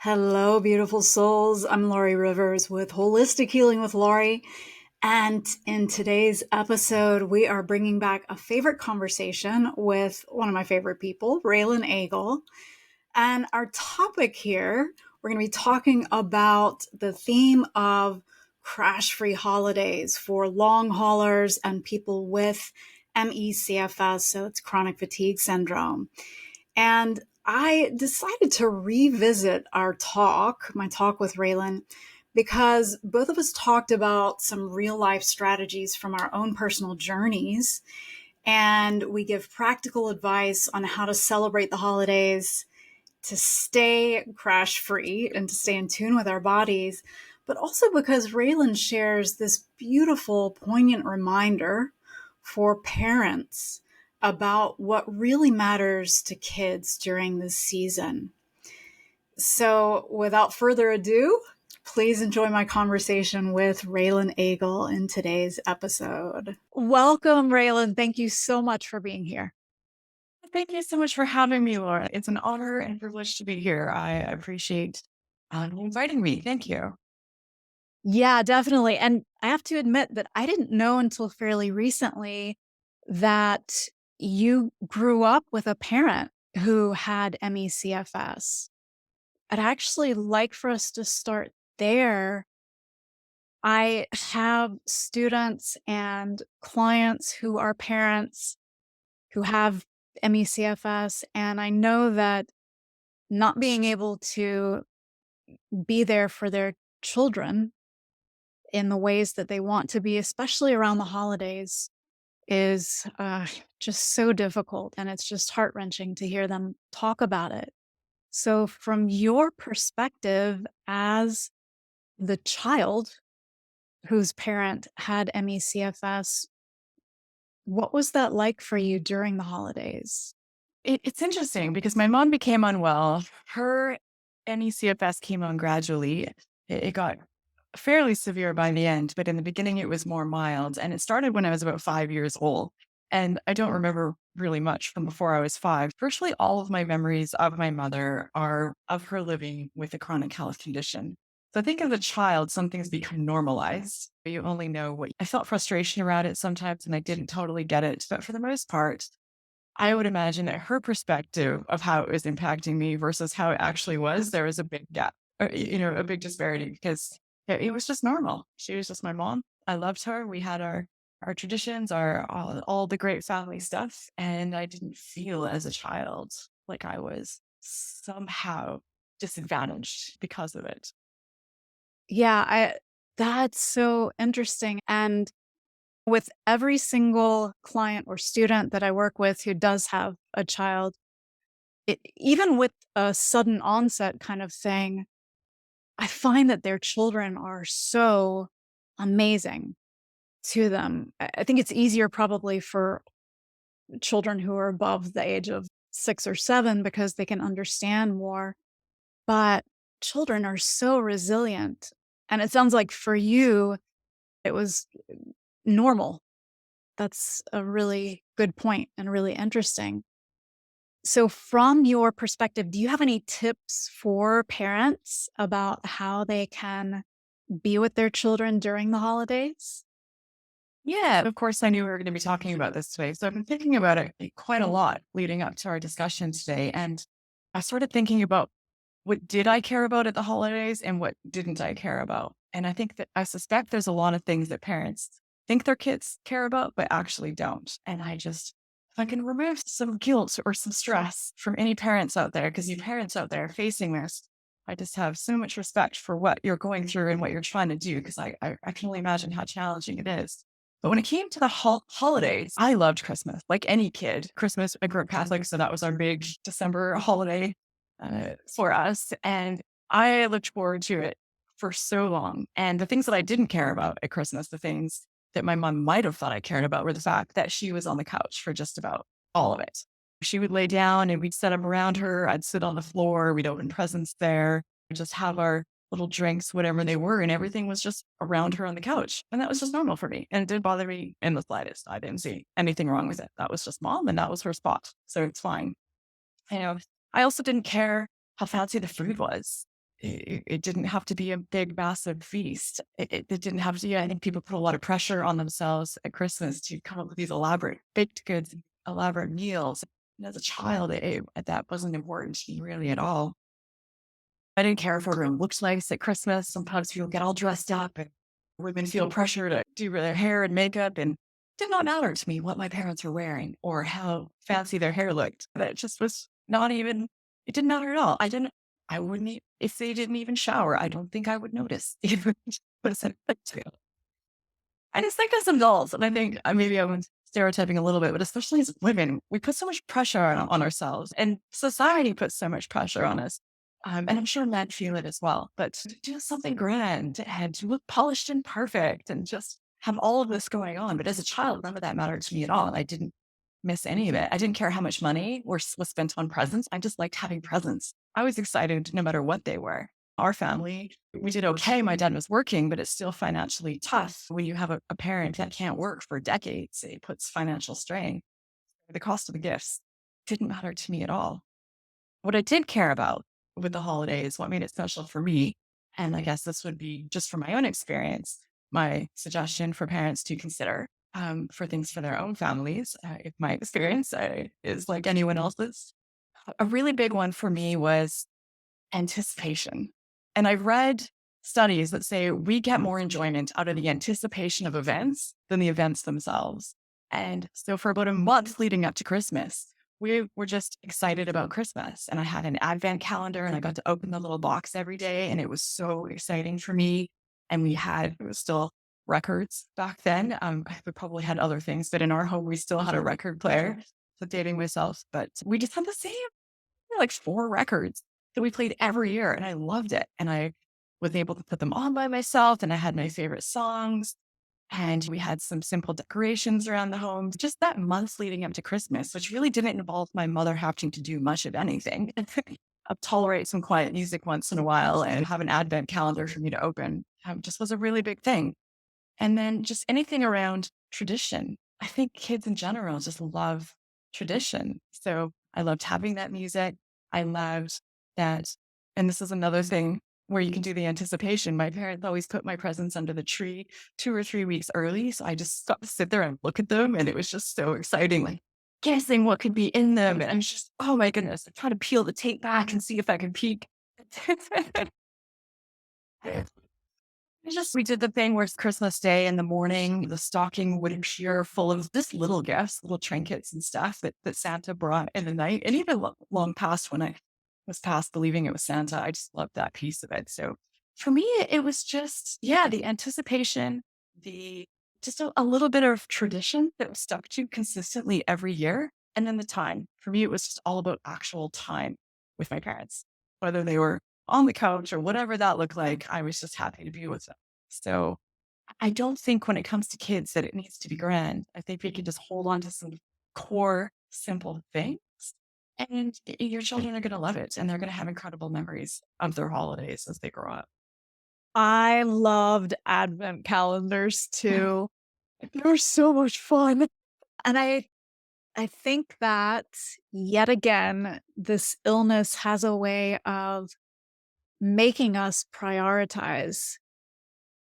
Hello, beautiful souls. I'm Lorrie Rivers with Holistic Healing with Lorrie. And in today's episode, we are bringing back a favorite conversation with one of my favorite people, Raelan Agle. And our topic here, we're going to be talking about the theme of crash-free holidays for long haulers and people with ME/CFS, so it's chronic fatigue syndrome. And I decided to revisit my talk with Raelan, because both of us talked about some real life strategies from our own personal journeys. And we give practical advice on how to celebrate the holidays, to stay crash free and to stay in tune with our bodies, but also because Raelan shares this beautiful, poignant reminder for parents about what really matters to kids during this season. So, without further ado, please enjoy my conversation with Raelan Agle in today's episode. Welcome, Raelan. Thank you so much for being here. Thank you so much for having me, Laura. It's an honor and privilege to be here. I appreciate you inviting me. Thank you. Yeah, definitely. And I have to admit that I didn't know until fairly recently that you grew up with a parent who had ME/CFS. I'd actually like for us to start there. I have students and clients who are parents who have ME/CFS, and I know that not being able to be there for their children in the ways that they want to be, especially around the holidays, is just so difficult. And it's just heart wrenching to hear them talk about it. So, from your perspective as the child whose parent had ME/CFS, what was that like for you during the holidays? It's interesting because my mom became unwell. Her NECFS came on gradually. It got fairly severe by the end, but in the beginning it was more mild. And it started when I was about 5 years old. And I don't remember really much from before I was five. Virtually all of my memories of my mother are of her living with a chronic health condition. So I think as a child, some things become normalized. You only know what I felt frustration around it sometimes, and I didn't totally get it. But for the most part, I would imagine that her perspective of how it was impacting me versus how it actually was, there was a big gap, a big disparity because it was just normal. She was just my mom. I loved her. We had our traditions, our all the great family stuff, and I didn't feel as a child like I was somehow disadvantaged because of it. Yeah, that's so interesting. And with every single client or student that I work with who does have a child, even with a sudden onset kind of thing, I find that their children are so amazing to them. I think it's easier probably for children who are above the age of 6 or 7 because they can understand more. But children are so resilient. And it sounds like for you, it was normal. That's a really good point and really interesting. So, from your perspective, do you have any tips for parents about how they can be with their children during the holidays? Yeah, of course, I knew we were going to be talking about this today. So I've been thinking about it quite a lot leading up to our discussion today. And I started thinking about what did I care about at the holidays and what didn't I care about. And I suspect there's a lot of things that parents think their kids care about, but actually don't. And if I can remove some guilt or some stress from any parents out there, because you parents out there facing this, I just have so much respect for what you're going through and what you're trying to do, because I can only imagine how challenging it is. But when it came to the holidays, I loved Christmas, like any kid. Christmas, I grew up Catholic, so that was our big December holiday for us. And I looked forward to it for so long. And the things that I didn't care about at Christmas, the things that my mom might have thought I cared about, were the fact that she was on the couch for just about all of it. She would lay down and we'd set up around her. I'd sit on the floor. We'd open presents there. We'd just have our little drinks, whatever they were, and everything was just around her on the couch. And that was just normal for me. And it didn't bother me in the slightest. I didn't see anything wrong with it. That was just mom and that was her spot. So it's fine. You know, I also didn't care how fancy the food was. It didn't have to be a big, massive feast. It didn't have to. Yeah, I think people put a lot of pressure on themselves at Christmas to come up with these elaborate baked goods, elaborate meals. And as a child, that wasn't important to me really at all. I didn't care if everyone looked nice at Christmas. Sometimes people get all dressed up and women feel pressure to do their hair and makeup. And it did not matter to me what my parents were wearing or how fancy their hair looked. That just was not even, it didn't matter at all. I wouldn't, if they didn't even shower, I don't think I would notice. Even I just think as adults, and I think maybe I'm stereotyping a little bit, but especially as women, we put so much pressure on ourselves, and society puts so much pressure on us. And I'm sure men feel it as well. But to do something grand and to look polished and perfect and just have all of this going on. But as a child, none of that mattered to me at all. And I didn't miss any of it. I didn't care how much money was spent on presents. I just liked having presents. I was excited no matter what they were. Our family, we did okay. My dad was working, but it's still financially tough when you have a parent that can't work for decades. It puts financial strain. The cost of the gifts didn't matter to me at all. What I did care about with the holidays, what made it special for me, and I guess this would be just from my own experience, my suggestion for parents to consider for things for their own families, if my experience is like anyone else's. A really big one for me was anticipation. And I've read studies that say we get more enjoyment out of the anticipation of events than the events themselves. And so for about a month leading up to Christmas, we were just excited about Christmas. And I had an advent calendar and I got to open the little box every day. And it was so exciting for me. And it was still records back then. We probably had other things, but in our home, we still had a record player. So dating myself, but we just had the same like 4 records that we played every year, and I loved it, and I was able to put them on by myself, and I had my favorite songs, and we had some simple decorations around the home. Just that month leading up to Christmas, which really didn't involve my mother having to do much of anything. Tolerate some quiet music once in a while and have an advent calendar for me to open, just was a really big thing. And then just anything around tradition. I think kids in general just love tradition. So I loved having that music. I loved that. And this is another thing where you can do the anticipation. My parents always put my presents under the tree 2 or 3 weeks early. So I just got to sit there and look at them. And it was just so exciting, like guessing what could be in them. And I was just, oh my goodness, I try to peel the tape back and see if I can peek. We did the thing where it's Christmas Day in the morning, the stocking would appear full of just little gifts, little trinkets and stuff that Santa brought in the night. And even long past when I was past believing it was Santa, I just loved that piece of it. So for me, it was just, yeah, the anticipation, the just a little bit of tradition that was stuck to consistently every year. And then the time. For me, it was just all about actual time with my parents, whether they were on the couch or whatever that looked like. I was just happy to be with them. So I don't think when it comes to kids that it needs to be grand. I think we can just hold on to some core, simple things and your children are going to love it and they're going to have incredible memories of their holidays as they grow up. I loved advent calendars too. They were so much fun. And I think that yet again, this illness has a way of making us prioritize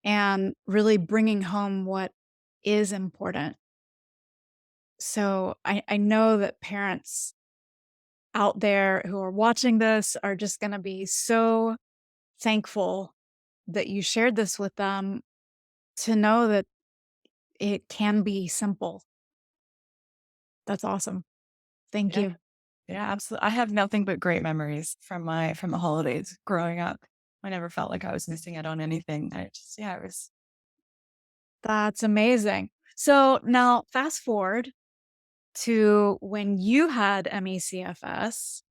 and really bringing home what is important. So I know that parents out there who are watching this are just going to be so thankful that you shared this with them to know that it can be simple. That's awesome. Thank Yeah. you. Yeah, absolutely. I have nothing but great memories from the holidays growing up. I never felt like I was missing out on anything. It was. That's amazing. So now fast forward to when you had MECFS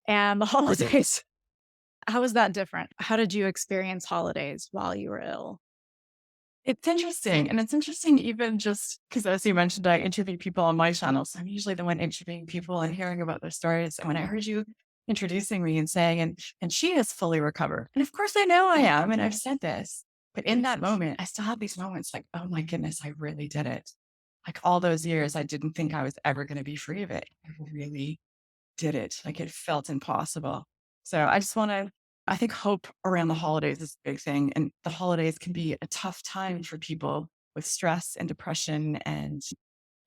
and the holidays. How was that different? How did you experience holidays while you were ill? It's interesting. And it's interesting even just because, as you mentioned, I interview people on my channel. So I'm usually the one interviewing people and hearing about their stories. And when I heard you introducing me and saying, and she is fully recovered. And of course, I know I am. And I've said this. But in that moment, I still have these moments like, oh my goodness, I really did it. Like all those years, I didn't think I was ever going to be free of it. I really did it. Like it felt impossible. So I just want to I think hope around the holidays is a big thing. And the holidays can be a tough time for people with stress and depression. And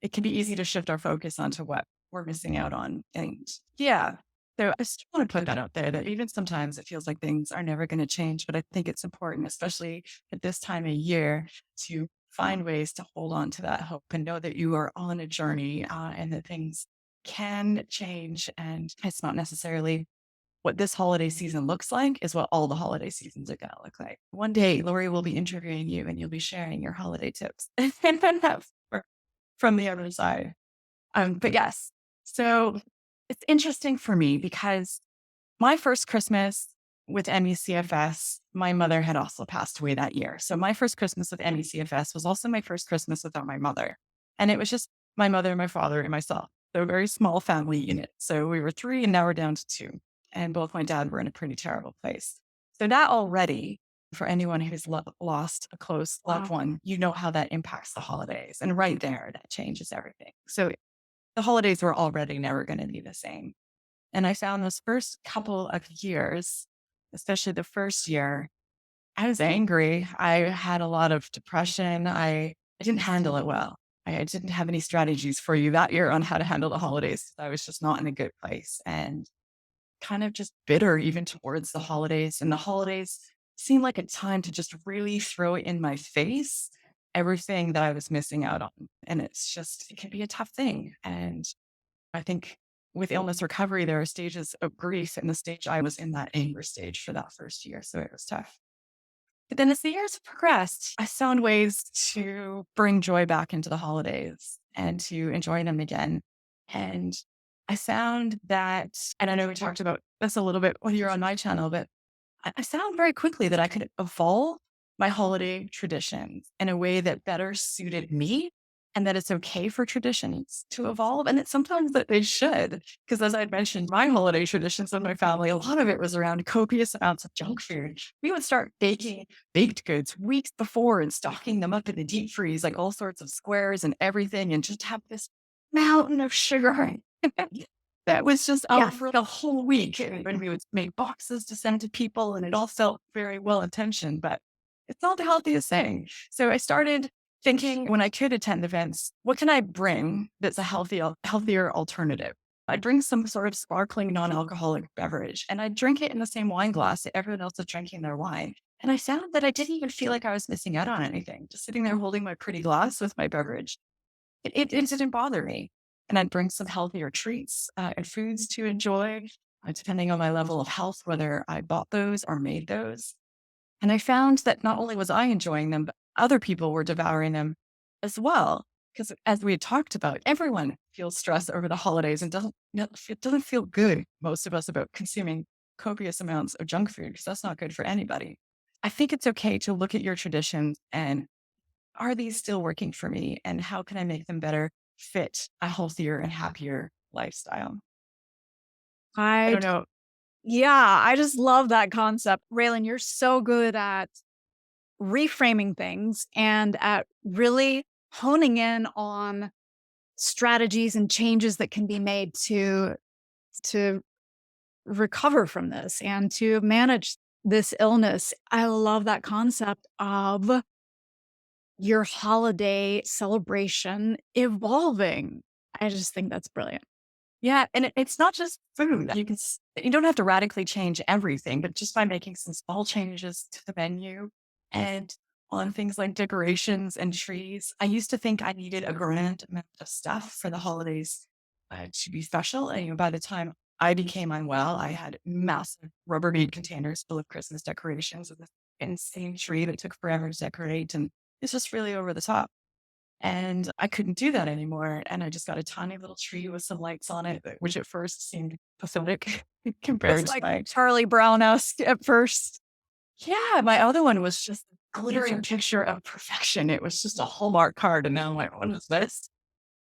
it can be easy to shift our focus onto what we're missing out on. And yeah, so I just want to put that out there that even sometimes it feels like things are never going to change. But I think it's important, especially at this time of year, to find ways to hold on to that hope and know that you are on a journey and that things can change. And it's not necessarily what this holiday season looks like is what all the holiday seasons are going to look like. One day, Lori will be interviewing you and you'll be sharing your holiday tips and then have from the other side. But yes, so it's interesting for me because my first Christmas with MECFS, my mother had also passed away that year. So my first Christmas with MECFS was also my first Christmas without my mother. And it was just my mother, my father, and myself. So a very small family unit. So we were 3 and now we're down to 2. And both my dad were in a pretty terrible place. So that already, for anyone who's lost a close loved one, you know how that impacts the holidays. And right there, that changes everything. So the holidays were already never going to be the same. And I found those first couple of years, especially the first year, I was angry. I had a lot of depression. I didn't handle it well. I didn't have any strategies for you that year on how to handle the holidays. I was just not in a good place and kind of just bitter even towards the holidays. And the holidays seemed like a time to just really throw it in my face, everything that I was missing out on. And it's just, it can be a tough thing. And I think with illness recovery, there are stages of grief, and the stage I was in that anger stage for that first year. So it was tough. But then as the years progressed, I found ways to bring joy back into the holidays and to enjoy them again. And I found that, and I know we talked about this a little bit when you're on my channel, but I found very quickly that I could evolve my holiday traditions in a way that better suited me and that it's okay for traditions to evolve. And that sometimes that they should, because as I'd mentioned, my holiday traditions in my family, a lot of it was around copious amounts of junk food. We would start baking baked goods weeks before and stocking them up in the deep freeze, like all sorts of squares and everything, and just have this mountain of sugar. That was just out for the whole week. And we would make boxes to send to people, and it all felt very well intentioned, but it's not the healthiest thing. So I started thinking when I could attend events, what can I bring that's a healthier alternative? I'd bring some sort of sparkling non-alcoholic beverage and I'd drink it in the same wine glass that everyone else is drinking their wine. And I found that I didn't even feel like I was missing out on anything, just sitting there holding my pretty glass with my beverage. It didn't bother me. And I'd bring some healthier treats and foods to enjoy, depending on my level of health, whether I bought those or made those. And I found that not only was I enjoying them, but other people were devouring them as well. Because as we had talked about, everyone feels stress over the holidays and it doesn't feel good, most of us, about consuming copious amounts of junk food, because that's not good for anybody. I think it's okay to look at your traditions and are these still working for me? And how can I make them better fit a healthier and happier lifestyle? I I don't know. Yeah, I just love that concept. Raylan, you're so good at reframing things and at really honing in on strategies and changes that can be made to recover from this and to manage this illness. I love that concept of your holiday celebration evolving. I just think that's brilliant. Yeah, and it's not just food. You don't have to radically change everything, but just by making some small changes to the menu and on things like decorations and trees. I used to think I needed a grand amount of stuff for the holidays to be special. And by the time I became unwell, I had massive Rubbermaid containers full of Christmas decorations with this insane tree that took forever to decorate, and it's just really over the top. And I couldn't do that anymore. And I just got a tiny little tree with some lights on it, which at first seemed pathetic compared It's to like my, Charlie Brown-esque at first. yeah, my other one was just a glittering picture of perfection. It was just a Hallmark card. And now I'm like, what is this?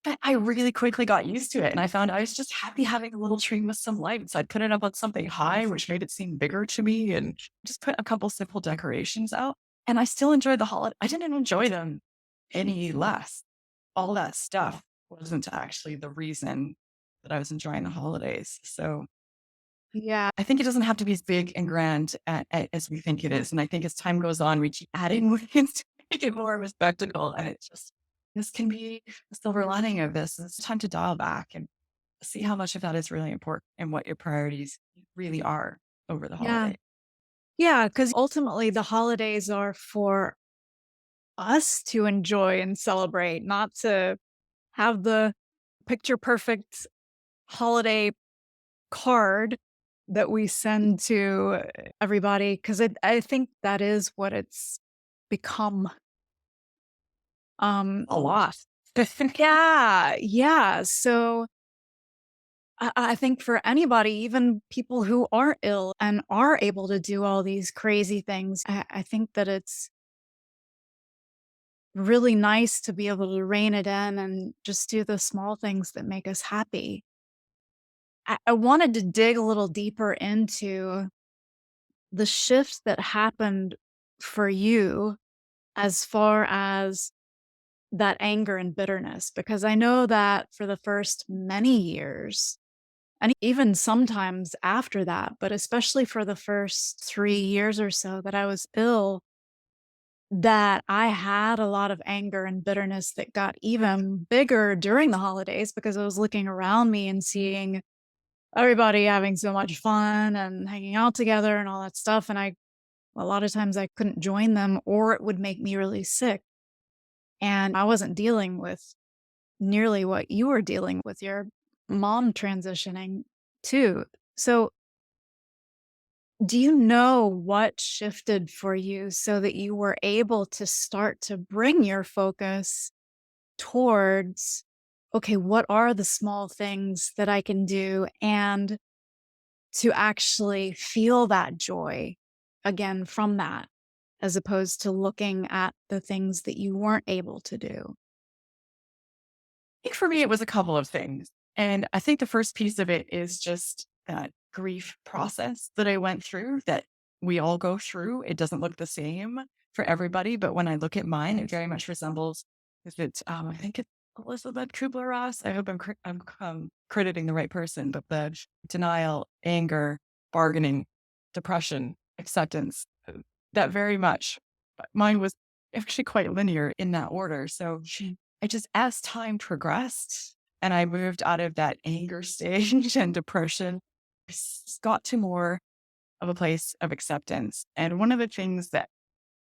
But I really quickly got used to it. And I found I was just happy having a little tree with some lights. I'd put it up on something high, which made it seem bigger to me, and just put a couple simple decorations out. And I still enjoyed the holiday. I didn't enjoy them any less. All that stuff wasn't actually the reason that I was enjoying the holidays. So Yeah. I think it doesn't have to be as big and grand as we think it is. And I think as time goes on, we keep adding ways to make it more of a spectacle. And it's just, this can be the silver lining of this. It's time to dial back and see how much of that is really important and what your priorities really are over the Yeah. holiday. Yeah. Because ultimately, the holidays are for us to enjoy and celebrate, not to have the picture perfect holiday card that we send to everybody. Because I think that is what it's become. A lot. Yeah. Yeah. So I think for anybody, even people who are ill and are able to do all these crazy things, I think that it's really nice to be able to rein it in and just do the small things that make us happy. I wanted to dig a little deeper into the shift that happened for you as far as that anger and bitterness, because I know that for the first many years, and even sometimes after that, but especially for the first 3 years or so that I was ill, that I had a lot of anger and bitterness that got even bigger during the holidays because I was looking around me and seeing everybody having so much fun and hanging out together and all that stuff. And a lot of times I couldn't join them or it would make me really sick. And I wasn't dealing with nearly what you were dealing with your mom transitioning too. So, do you know what shifted for you so that you were able to start to bring your focus towards, okay, what are the small things that I can do? And to actually feel that joy again from that, as opposed to looking at the things that you weren't able to do. Think for me, it was a couple of things. And I think the first piece of it is just that grief process that I went through that we all go through. It doesn't look the same for everybody, but when I look at mine, it very much resembles, is it, I think it's Elizabeth Kubler-Ross. I hope I'm crediting the right person, but the denial, anger, bargaining, depression, acceptance, that very much, mine was actually quite linear in that order. So I just, as time progressed and I moved out of that anger stage and depression, got to more of a place of acceptance. And one of the things that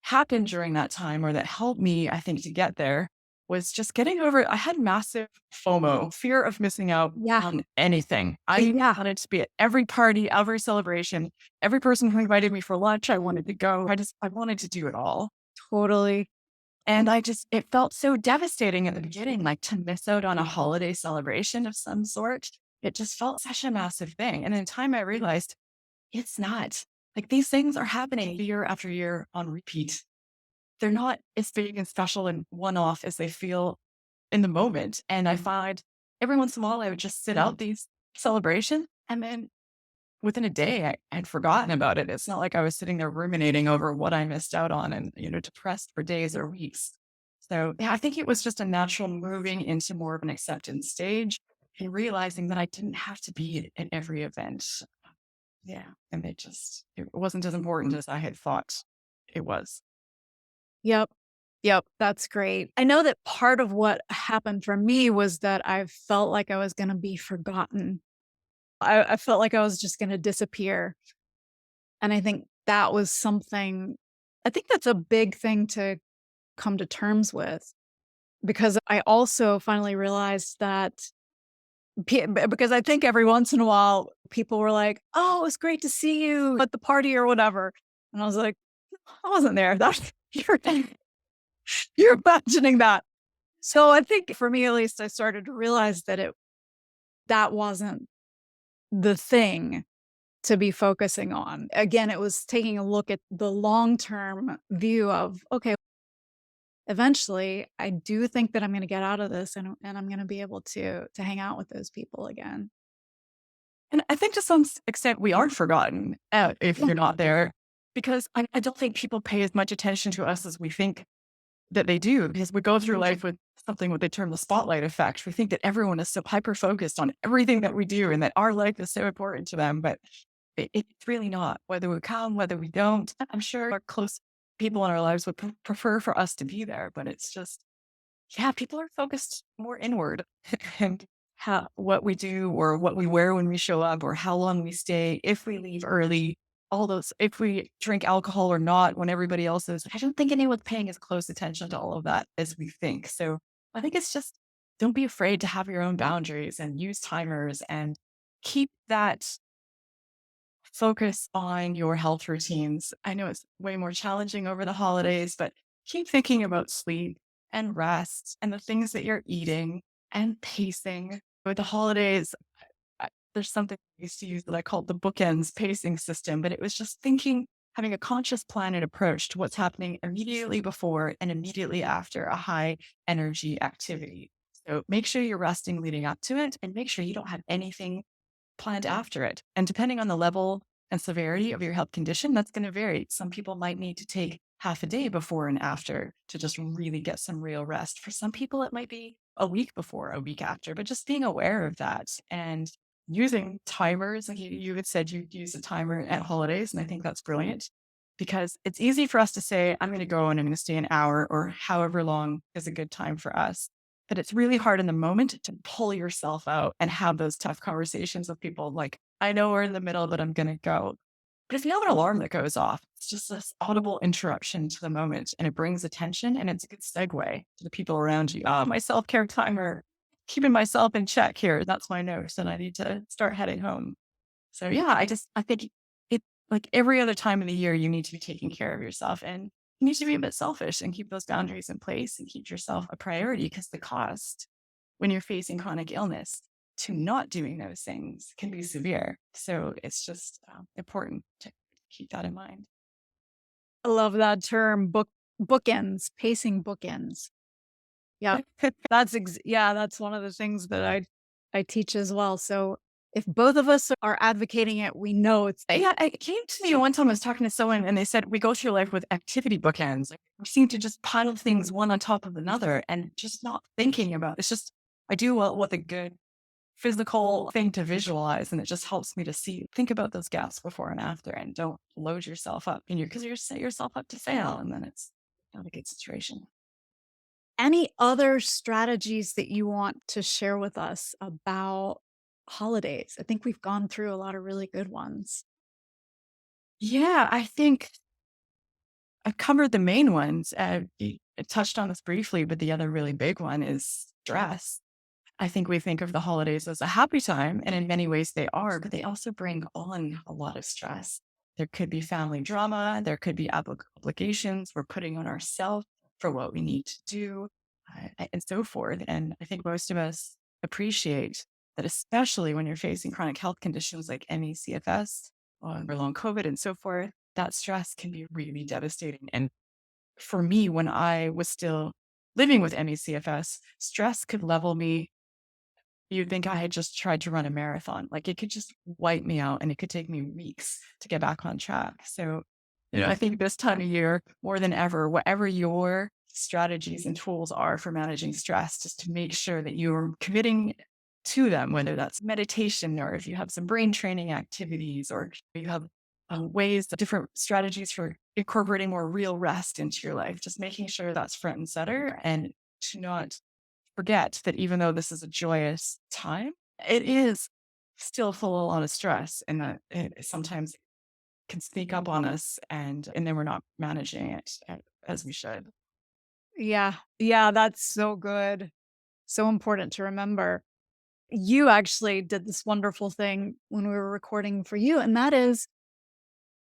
happened during that time or that helped me, I think, to get there was just getting over, I had massive FOMO, fear of missing out Yeah. on anything. I Yeah. wanted to be at every party, every celebration, every person who invited me for lunch, I wanted to go. I wanted to do it all. Totally. And it felt so devastating at the beginning, like to miss out on a holiday celebration of some sort. It just felt such a massive thing. And in time, I realized it's not. Like these things are happening year after year on repeat. They're not as big and special and one off as they feel in the moment. And I find every once in a while, I would just sit out these celebrations and then within a day, I'd forgotten about it. It's not like I was sitting there ruminating over what I missed out on and, depressed for days or weeks. So yeah, I think it was just a natural moving into more of an acceptance stage and realizing that I didn't have to be at every event. Yeah. And it wasn't as important as I had thought it was. Yep. Yep. That's great. I know that part of what happened for me was that I felt like I was going to be forgotten. I felt like I was just going to disappear. And I think that was something, I think that's a big thing to come to terms with because I also finally realized that because I think every once in a while people were like, "Oh, it's great to see you at the party or whatever." And I was like, "I wasn't there. That's you're imagining that." So I think for me at least I started to realize that that wasn't the thing to be focusing on. Again, it was taking a look at the long-term view of, okay, eventually I do think that I'm going to get out of this and I'm going to be able to hang out with those people again. And I think to some extent we are forgotten if Yeah. you're not there because I don't think people pay as much attention to us as we think that they do because we go through life with something what they term the spotlight effect. We think that everyone is so hyper focused on everything that we do and that our life is so important to them. But It's really not. Whether we come, whether we don't, I'm sure our close people in our lives would prefer for us to be there, but it's just, yeah, people are focused more inward and what we do or what we wear when we show up or how long we stay, if we leave early, all those, if we drink alcohol or not when everybody else is. I don't think anyone's paying as close attention to all of that as we think. So I think it's just, don't be afraid to have your own boundaries and use timers and keep that focus on your health routines. I know it's way more challenging over the holidays, but keep thinking about sleep and rest and the things that you're eating and pacing. With the holidays, there's something I used to use that I called the bookends pacing system, but it was just thinking, having a conscious plan and approach to what's happening immediately before and immediately after a high energy activity. So make sure you're resting leading up to it and make sure you don't have anything planned after it. And depending on the level and severity of your health condition, that's going to vary. Some people might need to take half a day before and after to just really get some real rest. For some people, it might be a week before, a week after, but just being aware of that and using timers. Like you had said, you use a timer at holidays, and I think that's brilliant because it's easy for us to say, I'm going to go and I'm going to stay an hour or however long is a good time for us. But it's really hard in the moment to pull yourself out and have those tough conversations with people like, I know we're in the middle, but I'm going to go. But if you have an alarm that goes off, it's just this audible interruption to the moment and it brings attention and it's a good segue to the people around you. My self care timer, keeping myself in check here. That's my note. And I need to start heading home. So, yeah, I think it, like every other time of the year, you need to be taking care of yourself and you need to be a bit selfish and keep those boundaries in place and keep yourself a priority because the cost when you're facing chronic illness to not doing those things can be severe. So it's just important to keep that in mind. I love that term, bookends, pacing bookends. Yeah, that's one of the things that I teach as well. So if both of us are advocating it, we know it's Yeah, it came to me one time I was talking to someone and they said, we go through life with activity bookends. Like we seem to just pile things one on top of another and just not thinking about it. It's just, I do what a good physical thing to visualize. And it just helps me to think about those gaps before and after and don't load yourself up in because you're set yourself up to fail. And then it's not a good situation. Any other strategies that you want to share with us about holidays? I think we've gone through a lot of really good ones. Yeah, I think I covered the main ones. I touched on this briefly, but the other really big one is stress. I think we think of the holidays as a happy time, and in many ways they are, but they also bring on a lot of stress. There could be family drama, there could be obligations we're putting on ourselves for what we need to do, and so forth. And I think most of us appreciate that, especially when you're facing chronic health conditions like ME, CFS, or long COVID, and so forth, that stress can be really devastating. And for me, when I was still living with ME, CFS, stress could level me. You'd think I had just tried to run a marathon. Like it could just wipe me out and it could take me weeks to get back on track. So, I think this time of year, more than ever, whatever your strategies and tools are for managing stress, just to make sure that you're committing to them, whether that's meditation or if you have some brain training activities or you have ways, different strategies for incorporating more real rest into your life, just making sure that's front and center and to not forget that even though this is a joyous time, it is still full of a lot of stress and that it sometimes can sneak up on us and then we're not managing it as we should. Yeah. Yeah, that's so good. So important to remember. You actually did this wonderful thing when we were recording for you, and that is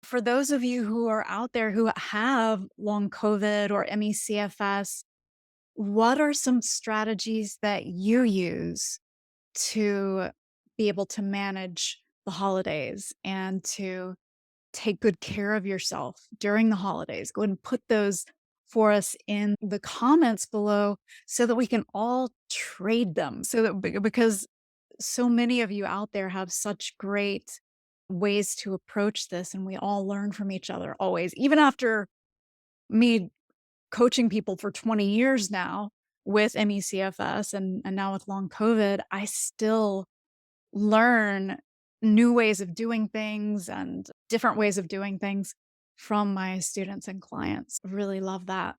for those of you who are out there who have long COVID or ME/CFS, what are some strategies that you use to be able to manage the holidays and to take good care of yourself during the holidays? Go ahead and put those for us in the comments below so that we can all trade them. So that because so many of you out there have such great ways to approach this and we all learn from each other always. Even after me coaching people for 20 years now with ME/CFS and now with long COVID, I still learn new ways of doing things and different ways of doing things from my students and clients. Really love that.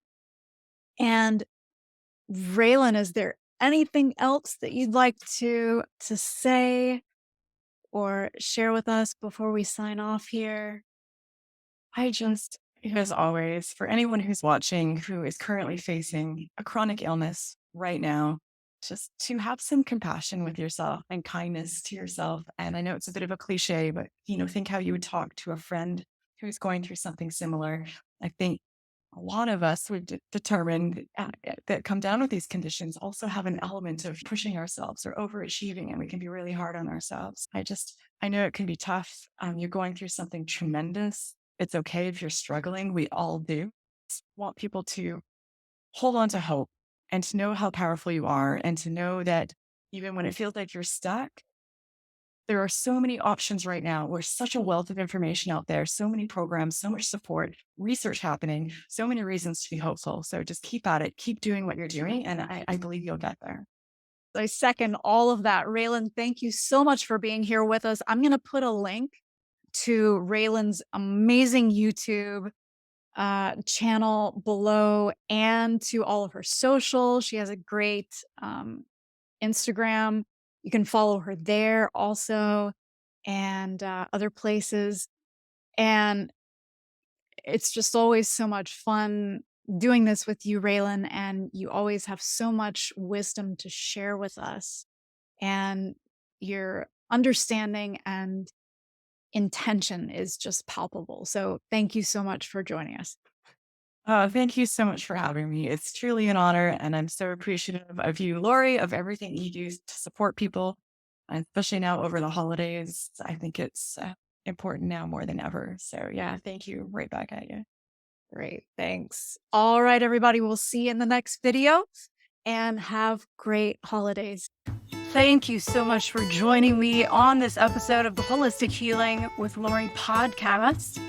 And Raelan, is there anything else that you'd like to say or share with us before we sign off here? As always, for anyone who's watching who is currently facing a chronic illness right now, just to have some compassion with yourself and kindness to yourself. And I know it's a bit of a cliche, but think how you would talk to a friend who's going through something similar. I think a lot of us we've determined that come down with these conditions also have an element of pushing ourselves or overachieving, and we can be really hard on ourselves. I know it can be tough. You're going through something tremendous. It's okay if you're struggling. We all do. Just want people to hold on to hope and to know how powerful you are, and to know that even when it feels like you're stuck, there are so many options right now. There's such a wealth of information out there, so many programs, so much support, research happening, so many reasons to be hopeful. So just keep at it, keep doing what you're doing, and I believe you'll get there. I second all of that. Raelan, thank you so much for being here with us. I'm going to put a link to Raelan's amazing YouTube channel below, and to all of her social. She has a great Instagram. You can follow her there also, and other places. And it's just always so much fun doing this with you, Raelan, and you always have so much wisdom to share with us, and your understanding and intention is just palpable. So thank you so much for joining us. Thank you so much for having me. It's truly an honor, and I'm so appreciative of you, Lorrie, of everything you do to support people, and especially now over the holidays. I think it's important now more than ever. So yeah, thank you. Right back at you. Great. Thanks. All right, everybody. We'll see you in the next video, and have great holidays. Thank you so much for joining me on this episode of the Holistic Healing with Lorrie podcast.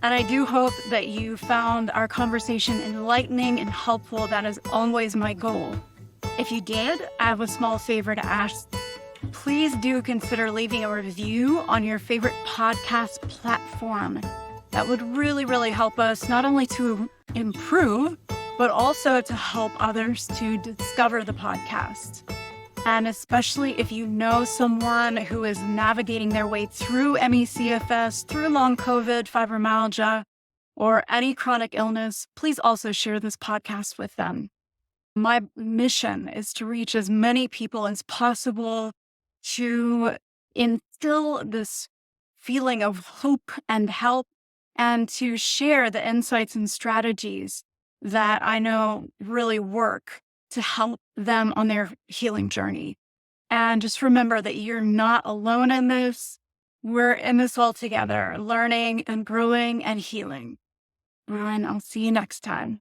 And I do hope that you found our conversation enlightening and helpful. That is always my goal. If you did, I have a small favor to ask. Please do consider leaving a review on your favorite podcast platform. That would really, really help us, not only to improve, but also to help others to discover the podcast. And especially if you know someone who is navigating their way through ME/CFS, through long COVID, fibromyalgia, or any chronic illness, please also share this podcast with them. My mission is to reach as many people as possible, to instill this feeling of hope and help, and to share the insights and strategies that I know really work to help them on their healing journey. And just remember that you're not alone in this. We're in this all together, learning and growing and healing. And I'll see you next time.